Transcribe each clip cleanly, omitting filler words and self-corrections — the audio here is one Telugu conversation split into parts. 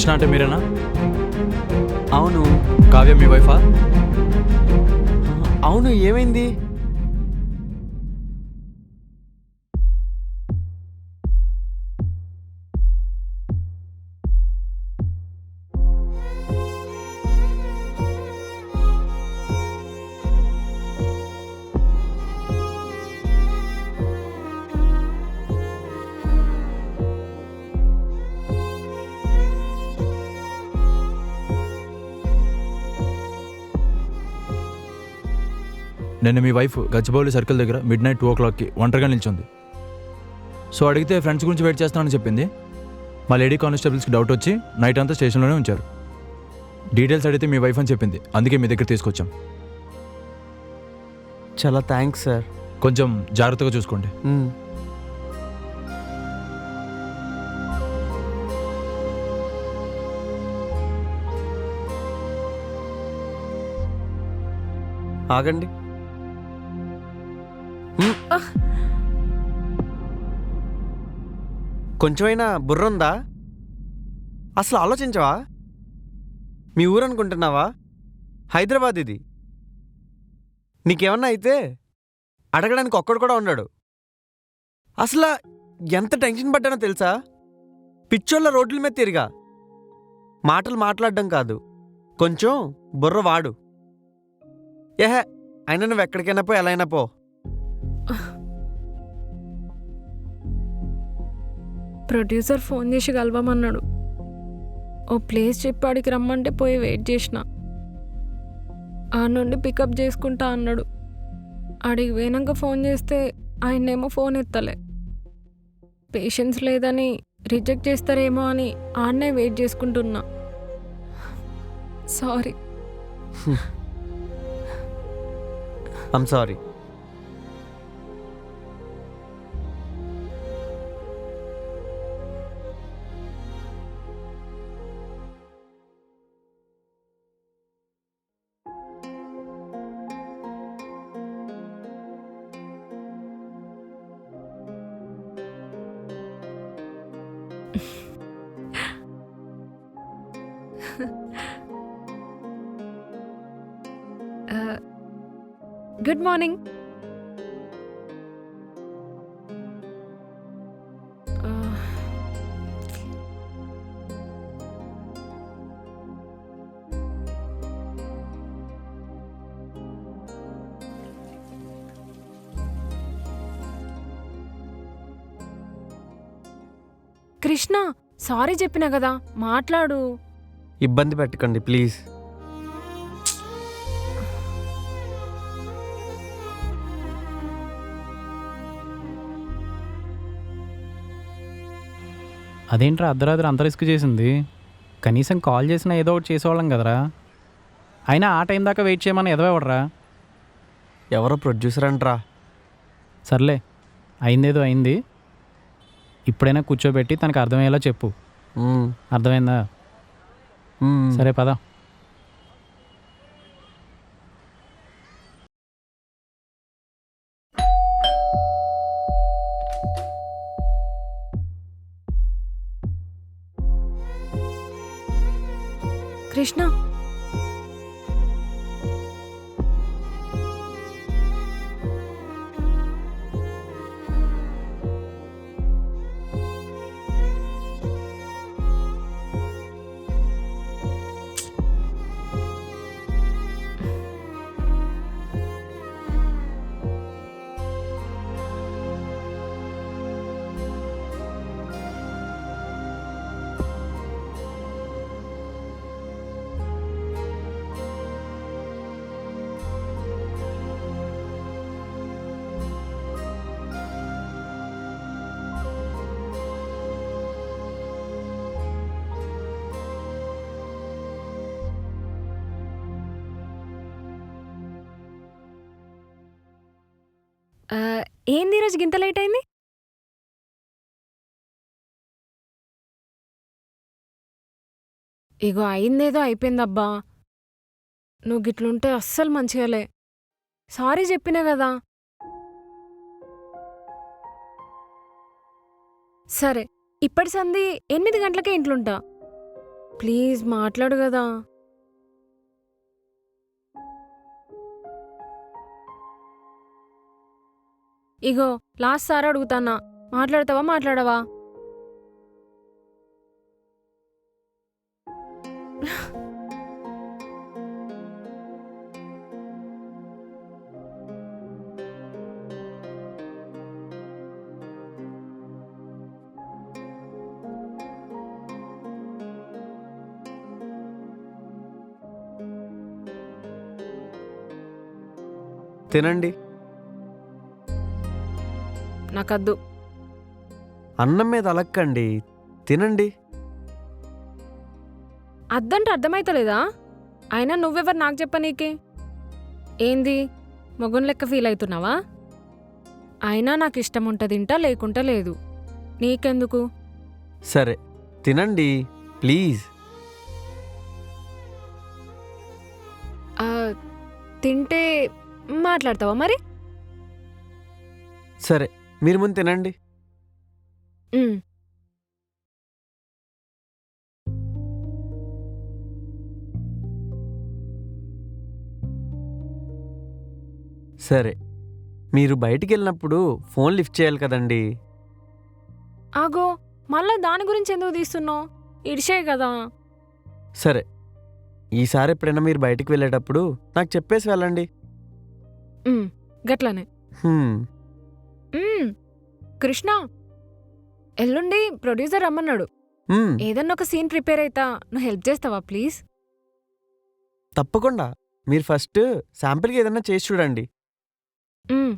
కృష్ణ అంటే మీరేనా? అవును. కావ్య మీ వైఫా? అవును, ఏమైంది? నిన్న మీ వైఫ్ గచ్చిబౌలి సర్కిల్ దగ్గర మిడ్ నైట్ 2 o'clockకి ఒంటరిగా నిల్చుంది. సో అడిగితే ఫ్రెండ్స్ గురించి వెయిట్ చేస్తానని చెప్పింది. మా లేడీ కానిస్టేబుల్స్కి డౌట్ వచ్చి నైట్ అంతా స్టేషన్లోనే ఉంచారు. డీటెయిల్స్ అడిగితే మీ వైఫ్ అని చెప్పింది. అందుకే మీ దగ్గర తీసుకొచ్చాం. చాలా థ్యాంక్స్ సార్. కొంచెం జాగ్రత్తగా చూసుకోండి. ఆగండి. కొంచెమైనా బుర్ర ఉందా? అసలు ఆలోచించవా? మీ ఊరు అనుకుంటున్నావా? హైదరాబాద్ ఇది. నీకేమన్నా అయితే అడగడానికి ఒక్కడు కూడా ఉన్నాడు. అసలు ఎంత టెన్షన్ పడ్డానో తెలుసా? పిచ్చోళ్ళ రోడ్ల మీద తిరిగా. మాటలు మాట్లాడడం కాదు, కొంచెం బుర్ర వాడు. ఏహే, అయినా నువ్వు ఎక్కడికైనా పో, ఎలా అయినా పో. ప్రొడ్యూసర్ ఫోన్ చేసి కలవమన్నాడు. ఓ ప్లేస్ చెప్పి ఆడికి రమ్మంటే పోయి వెయిట్ చేసిన. ఆ నుండి పికప్ చేసుకుంటా అన్నాడు. ఆడికి పోయినాక ఫోన్ చేస్తే ఆయన్నేమో ఫోన్ ఎత్తలే. పేషెన్స్ లేదని రిజెక్ట్ చేస్తారేమో అని ఆడనే వెయిట్ చేసుకుంటున్నా. Sorry. I'm sorry. Good morning. Krishna, sorry చెప్పినా కదా, మాట్లాడు. ఇబ్బంది పెట్టకండి ప్లీజ్. అదేంట్రా అర్ధరాత్రి అంత రిస్క్ చేసింది? కనీసం కాల్ చేసినా ఏదో ఒకటి చేసేవాళ్ళం కదరా. అయినా ఆ టైం దాకా వెయిట్ చేయమని ఎదవెవడరా? ఎవరో ప్రొడ్యూసర్ అంటరా. సర్లే, అయిందేదో అయింది. ఇప్పుడైనా కూర్చోబెట్టి తనకు అర్థమయ్యేలా చెప్పు. అర్థమైందా? సరే పద. కృష్ణ, ఏంది ఈరోజు గింత లేట్ అయింది? ఇగో అయిందేదో అయిపోయిందబ్బా. నువ్వు గిట్లుంటే అస్సలు మంచిగాలే. సారీ చెప్పినా కదా. సరే, ఇప్పటి సంధి 8 గంటలకే ఇంట్లుంటా. ప్లీజ్ మాట్లాడు కదా. ఇగో లాస్ట్ సార్ అడుగుతానా, మాట్లాడతావా మాట్లాడవా? తినండి. నాకద్దు. అన్నం మీద అలక్కండి, తినండి. అద్దంటే అర్థమైతలేదా? అయినా నువ్వెవరు నాకు చెప్పనీకే? ఏంది మొగన్ లెక్క ఫీల్ అవుతున్నావా? అయినా నాకు ఇష్టం ఉంటే తింటా, లేకుంటే లేదు. నీకెందుకు? సరే తినండి ప్లీజ్. ఆ, తింటే మాట్లాడతావా మరి? సరే మీరు ముందు తినండి. ఉమ్. సరే మీరు బయటికి వెళ్ళినప్పుడు ఫోన్ లిఫ్ట్ చేయాలి కదండి. ఆగో, మళ్ళా దాని గురించి ఎందుకు తీస్తున్నావు? ఇడిసే కదా. సరే ఈసారి ఎప్పుడైనా మీరు బయటికి వెళ్ళేటప్పుడు నాకు చెప్పేసి వెళ్ళండి. ఉమ్, గట్లనే. హ్మ్, ఉమ్, కృష్ణ, ఎల్లుండి ప్రొడ్యూసర్ రమ్మన్నాడు. హ్మ్, ఏదన్నా ఒక సీన్ ప్రిపేర్ అవుతా, నువ్వు హెల్ప్ చేస్తావా ప్లీజ్? తప్పకుండా. మీరు ఫస్ట్ శాంపిల్కి ఏదైనా చేసి చూడండి. ఉమ్,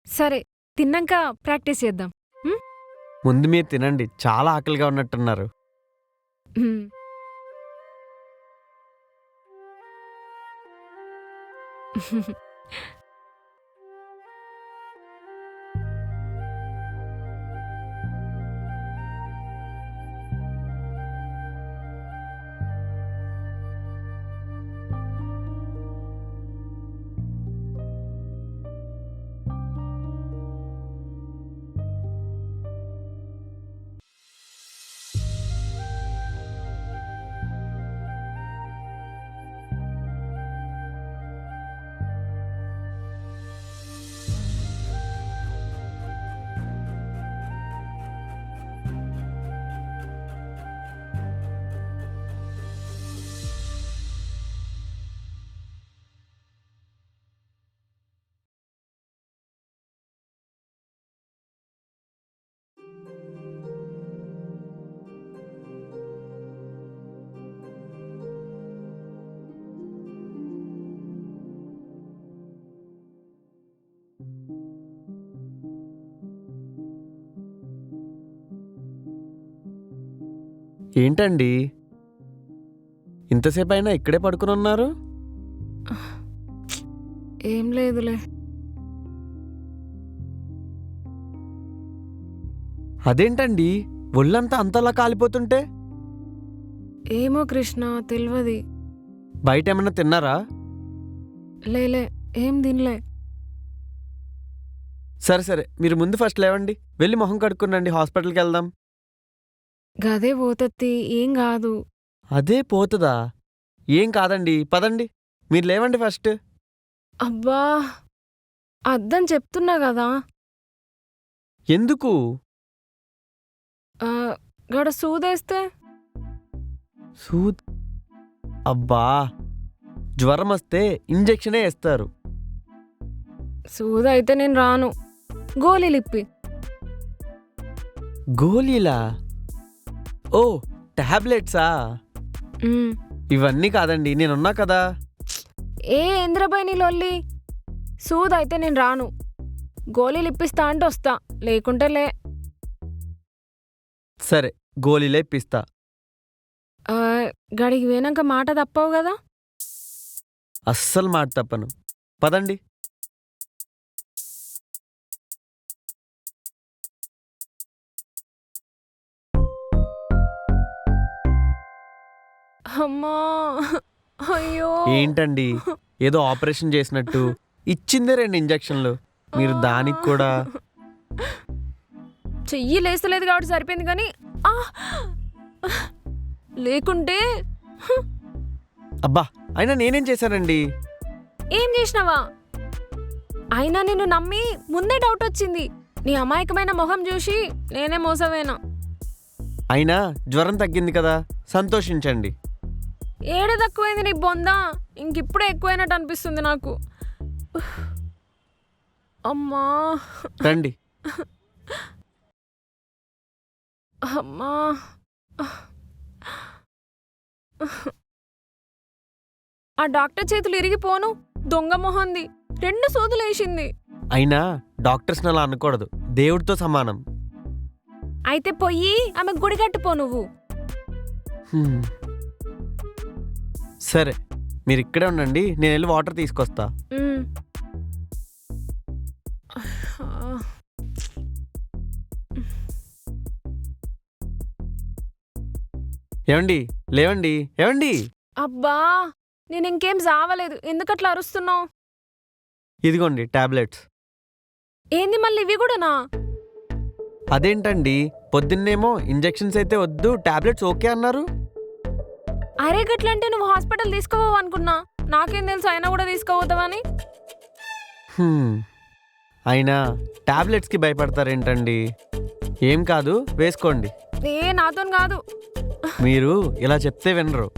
సరే, తిన్నాక ప్రాక్టీస్ చేద్దాం. ముందు మీరు తినండి, చాలా ఆకలిగా ఉన్నట్టున్నారు. ఉమ్. ఏంటండి ఇంతసేపు అయినా ఇక్కడే పడుకుని ఉన్నారు? ఏం లేదులే. అదేంటండి ఒళ్ళంతా అంతలా కాలిపోతుంటే? ఏమో కృష్ణ, తెలియదు. బయట ఏమన్నా తిన్నారా? లేలే, ఏం తినలే. సరే సరే మీరు ముందు ఫస్ట్ లేవండి, వెళ్ళి మొహం కడుక్కునండి, హాస్పిటల్కి వెళ్దాం. గదే పోతత్తి, ఏం కాదు. అదే పోతుందా? ఏం కాదండి, పదండి. మీరు లేవండి ఫస్ట్. అబ్బా, అద్దని చెప్తున్నా కదా. ఎందుకు? ఆ, గడ సూదేస్తే? సూద్ అబ్బా, జ్వరం వస్తే ఇంజెక్షనే వేస్తారు. సూదైతే నేను రాను. గోళీలిప్పి. గోళీలా? ఓ, టాబ్లెట్సా? ఉమ్. ఇవన్నీ కాదండి, నేనున్నా కదా. ఏ ఇంద్రబాయ్ నీ లొల్లి? సూదైతే నేను రాను. గోళీలు ఇప్పిస్తా అంటే వస్తా, లేకుంటే లే. సరే గోళీలే ఇప్పిస్తా. ఆ, గడికి పోయినాక మాట తప్పవు కదా. అస్సలు మాట తప్పను, పదండి. అమ్మా, అయ్యో. ఏంటండి ఏదో ఆపరేషన్ చేసినట్టు ఇచ్చిందే 2 ఇంజెక్షన్లు, మీరు దానికి కూడా. చెయ్యి లేస్తలేదు కాబట్టి సరిపోయింది కానీ. ఆ! లేకుంటే అబ్బా అయినా నేనేం చేశానండి? ఏం చేసినావా? అయినా నిన్ను నమ్మి ముందే డౌట్ వచ్చింది. నీ అమాయకమైన మొహం చూసి నేనే మోసవేనా. అయినా జ్వరం తగ్గింది కదా, సంతోషించండి. ఏడ తక్కువైంది నీ బొందా? ఇంకిప్పుడే ఎక్కువైనట్టు అనిపిస్తుంది నాకు. అమ్మా రండి. అమ్మా ఆ డాక్టర్ చేతులు ఇరిగిపోను. దొంగ మొహంది 2 సూదులు వేసింది. అయినా డాక్టర్స్ని అలా అనకూడదు, దేవుడితో సమానం. అయితే పొయ్యి ఆమె గుడి కట్టుపో నువ్వు. హ్మ్. సరే మీరు ఇక్కడే ఉండండి, నేను వెళ్ళి వాటర్ తీసుకొస్తా. ఉమ్. ఏమండి లేవండి, ఏమండి. అబ్బా నేను ఇంకేం జావలేదు, ఎందుకట్లా అరుస్తున్నావు? ఇదిగోండి టాబ్లెట్స్. ఏంది మళ్ళీ ఇవి కూడానా? అదేంటండి పొద్దున్నేమో ఇంజెక్షన్స్ అయితే వద్దు, టాబ్లెట్స్ ఓకే అన్నారు. అరే గట్లంటే నువ్వు హాస్పిటల్ తీసుకోపోవు అనుకున్నా. నాకేం తెలుసు అయినా కూడా తీసుకోపోతావని. హ్మ్. అయినా టాబ్లెట్స్కి భయపడతారేంటండి? ఏం కాదు, వేసుకోండి. నాతో కాదు. మీరు ఇలా చెప్తే వినరు.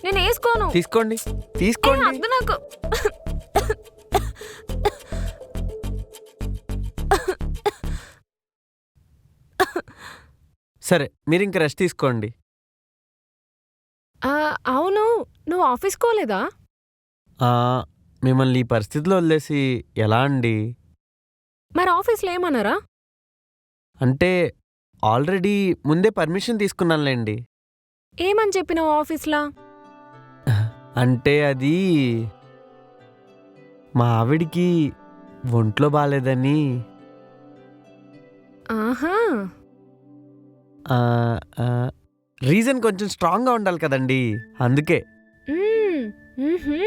నేను వేసుకోను. తీసుకోండి తీసుకోండి. వద్దు నాకు. సరే మీరు ఇంక రెస్ట్ తీసుకోండి. అవును, నువ్వు ఆఫీస్కి పోలేదా? ఆ, మిమ్మల్ని ఈ పరిస్థితిలో వదిలేసి ఎలా అండి? మరి ఆఫీస్లో ఏమన్నారా? అంటే ఆల్రెడీ ముందే పర్మిషన్ తీసుకున్నానులేండి. ఏమని చెప్పినావు ఆఫీస్లా? అంటే అది మా ఆవిడికి ఒంట్లో బాగాలేదని. ఆహా. ఆ, ఆ, రీజన్ కొంచెం స్ట్రాంగ్గా ఉండాలి కదండి, అందుకే. మ్మ్, మ్హూ.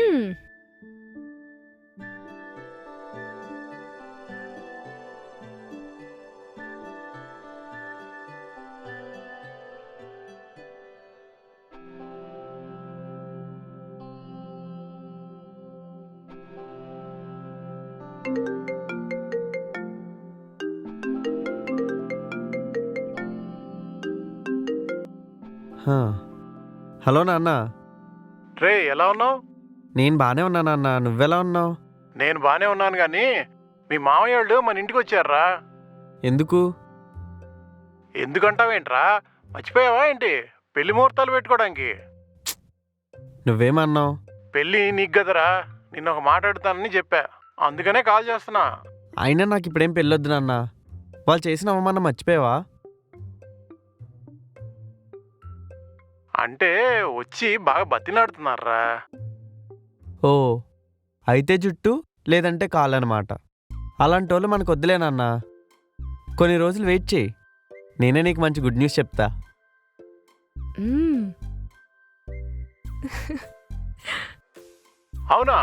హా. హలో నాన్న. రే ఎలా ఉన్నావు? నేను బాగానే ఉన్నా నాన్న, నువ్వెలా ఉన్నావు? నేను బానే ఉన్నాను కానీ మీ మామయ్య వాళ్ళు మన ఇంటికి వచ్చారా? ఎందుకు? ఎందుకంటావేంట్రా, మర్చిపోయావా ఏంటి పెళ్లి ముహూర్తాలు పెట్టుకోవడానికి? నువ్వేమన్నావు? పెళ్ళి నీకు గదరా, నిన్న ఒక మాట అడుగుతానని చెప్పా, అందుకనే కాల్ చేస్తున్నా. అయినా నాకు ఇప్పుడేం పెళ్ళొద్దు నాన్న. వాళ్ళు చేసిన అవమానం మర్చిపోయావా? అంటే వచ్చి బాగా బతిలాడుతున్నారా. ఓ, అయితే జుట్టు లేదంటే కాలనమాట. అలాంటి వాళ్ళు మనకు వద్దులేనన్నా. కొన్ని రోజులు వెయిట్ చేయి, నేనే నీకు మంచి గుడ్ న్యూస్ చెప్తా. మ్మ్. అవునా,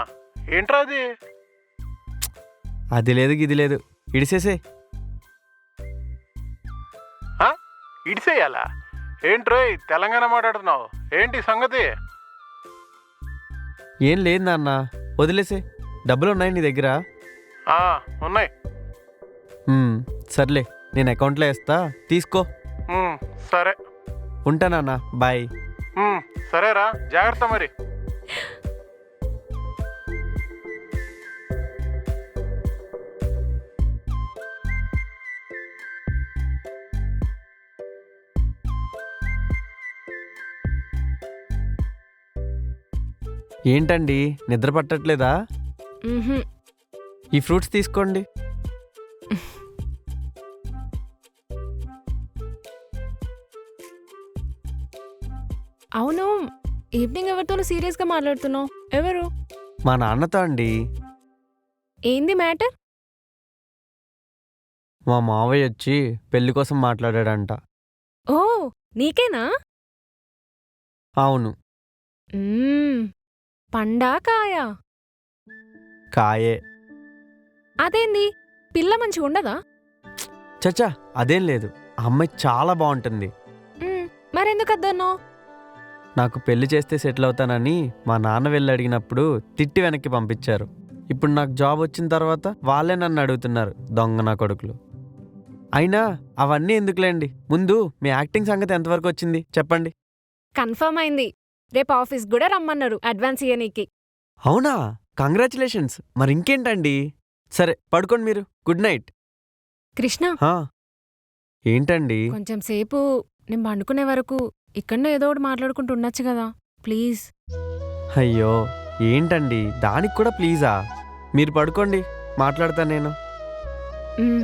ఏంట్రా అది? అది లేదు గిది లేదు, ఇడిసేసే. ఇడిసేయాలా? ఏంట్రోయ్ తెలంగాణ మాట్లాడుతున్నావు, ఏంటి సంగతి? ఏం లేదు నాన్న, వదిలేసే. డబ్బులు ఉన్నాయి నీ దగ్గర? ఉన్నాయి. సర్లే, నేను అకౌంట్లో వేస్తా, తీసుకో. సరే ఉంటా నాన్న, బాయ్. సరేరా, జాగ్రత్త మరి. ఏంటండి నిద్ర పట్టట్లేదా? మ్హూ. ఈ ఫ్రూట్స్ తీసుకోండి. అవును, ఈవినింగ్ ఎవరితోనూ సీరియస్గా మాట్లాడుతున్నావు? ఎవరు? మా నాన్నతో అండి. ఏంది మ్యాటర్? మా మావయ్య వచ్చి పెళ్లి కోసం మాట్లాడాడంట. ఓ, నీకేనా? అవును. పండా కాయా? కాయే. అదేంది, పిల్ల మంచిగా ఉండదా? చచ్చా, అదేం లేదు, ఆ అమ్మాయి చాలా బాగుంటుంది. మ్మ్. మరెందుకు వద్దన్నో? నాకు పెళ్లి చేస్తే సెటిల్ అవుతానని మా నాన్న వెళ్ళి అడిగినప్పుడు తిట్టి వెనక్కి పంపించారు. ఇప్పుడు నాకు జాబ్ వచ్చిన తర్వాత వాళ్ళే నన్ను అడుగుతున్నారు, దొంగ నా కొడుకులు. అయినా అవన్నీ ఎందుకులేండి, ముందు మీ యాక్టింగ్ సంగతి ఎంతవరకు వచ్చింది చెప్పండి. కన్ఫర్మ్ అయింది. రేపు ఆఫీస్ కూడా రమ్మన్నారు అడ్వాన్స్ ఇయ్యనీకి. అవునా? కంగ్రాచులేషన్స్. మరి ఇంకేంటండి. సరే పడుకోండి మీరు. Good night. కృష్ణ, హా, ఏంటండి? కొంచెం సేపు నేను పండుకునే వరకు ఇక్కడనే ఏదో ఒకటి మాట్లాడుకుంటూ ఉండొచ్చు కదా ప్లీజ్. అయ్యో ఏంటండి, దానికి కూడా ప్లీజా? మీరు పడుకోండి, మాట్లాడతా నేను. మ్.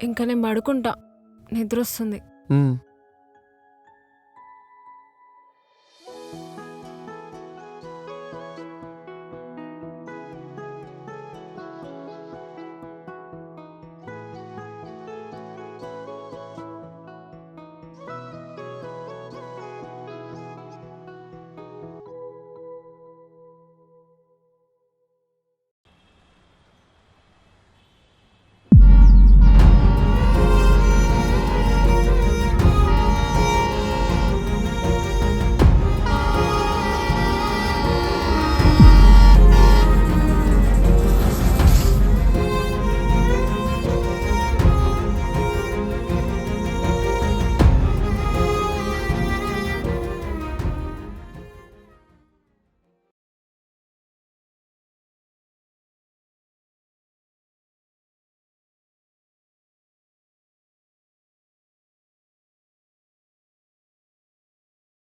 ఇంకా నేను పడుకుంటా, నిద్ర వస్తుంది. ఉమ్.